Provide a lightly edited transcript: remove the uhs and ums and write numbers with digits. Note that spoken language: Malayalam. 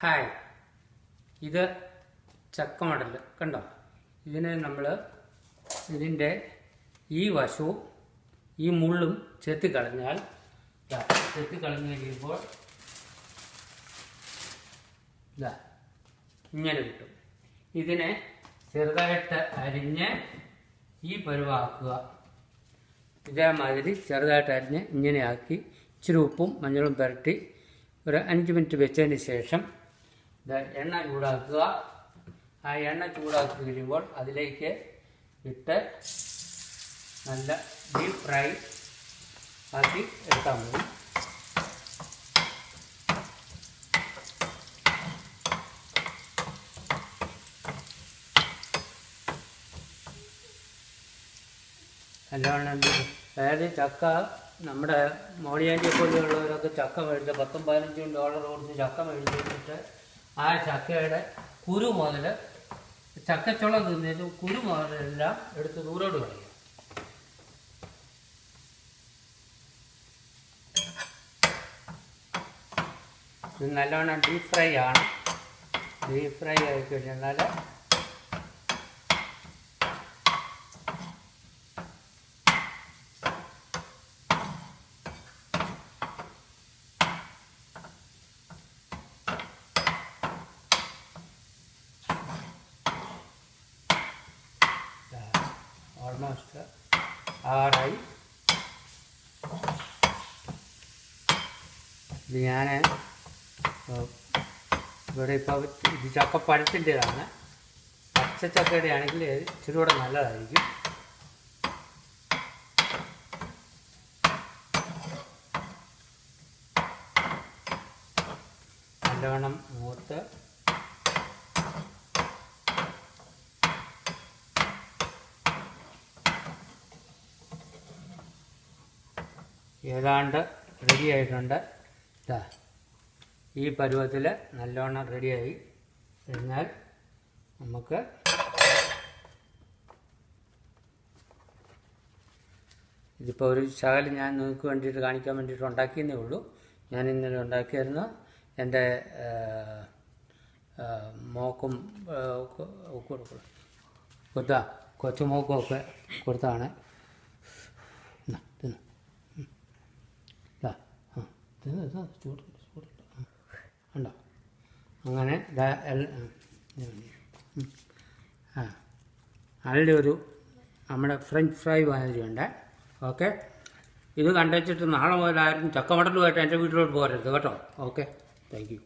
ഹായ്, ഇത് ചക്കമടൽ കണ്ടോ. ഇതിനെ നമ്മൾ ഇതിൻ്റെ ഈ വശവും ഈ മുള്ളും ചെത്തിക്കളഞ്ഞാൽ കഴിയുമ്പോൾ ഇങ്ങനെ കിട്ടും. ഇതിനെ ചെറുതായിട്ട് അരിഞ്ഞ് ഈ പരുവാക്കുക. ഇതേമാതിരി ചെറുതായിട്ട് അരിഞ്ഞ് ഇങ്ങനെ ആക്കി ഇച്ചിരി ഉപ്പും മഞ്ഞളും പുരട്ടി ഒരു 5 മിനിറ്റ് വെച്ചതിന് ശേഷം എണ്ണ ചൂടാക്കുക. ആ എണ്ണ ചൂടാക്കി കഴിയുമ്പോൾ അതിലേക്ക് ഇട്ട് നല്ല ഡീപ്പ് ഫ്രൈ ആക്കി എടുത്താൽ മതി. നല്ലവണ്ണം അതായത് ചക്ക നമ്മുടെ മോളിയാൻറ്റിയെ പോലെയുള്ളവരൊക്കെ ചക്ക മേടിച്ച് $10-15 കൊടുത്ത് ചക്ക മേടിച്ച് വെച്ചിട്ട് ആ ചക്കയുടെ കുരു മുതൽ ചക്കച്ചുള തിന്നിട്ട് കുരു മുതലെല്ലാം എടുത്ത് ദൂരോട്ട് കളയും. ഇത് നല്ലവണ്ണം ഡീപ്പ് ഫ്രൈ ആണ്. ഡീപ്പ് ഫ്രൈ ആയി കഴിഞ്ഞാൽ ഓൾമോസ്റ്റ് ആറായി. ഇത് ഞാൻ ഇവിടെ ഇപ്പോൾ ഇത് ചക്കപ്പഴത്തിൻ്റെതാണ്. പച്ചച്ചക്കയുടെ ആണെങ്കിൽ ഇച്ചിരി കൂടെ നല്ലതായിരിക്കും. നല്ലവണ്ണം മൂത്ത് ഏതാണ്ട് റെഡി ആയിട്ടുണ്ട്. ഈ പരുവത്തിൽ നല്ലോണം റെഡിയായി കഴിഞ്ഞാൽ നമുക്ക് ഇതിപ്പോൾ ഒരു ശകലം ഞാൻ നിങ്ങൾക്ക് വേണ്ടിയിട്ട് കാണിക്കാൻ വേണ്ടിയിട്ട് ഉണ്ടാക്കിയെന്നേ ഉള്ളൂ. ഞാൻ ഇന്നലെ ഉണ്ടാക്കിയായിരുന്നു. എൻ്റെ മോക്കും കൊച്ചുമോക്കും ഒക്കെ കൊടുത്താണ്. ഉണ്ടോ അങ്ങനെ അതിൻ്റെ ഒരു നമ്മുടെ ഫ്രഞ്ച് ഫ്രൈ മാതിരിയുണ്ട്. ഓക്കെ, ഇത് കണ്ടുവച്ചിട്ട് നാളെ മുതൽ ആരും ചക്കമടലുമായിട്ട് എൻ്റെ വീട്ടിലോട്ട് പോരരുത് കേട്ടോ. Okay, thank you.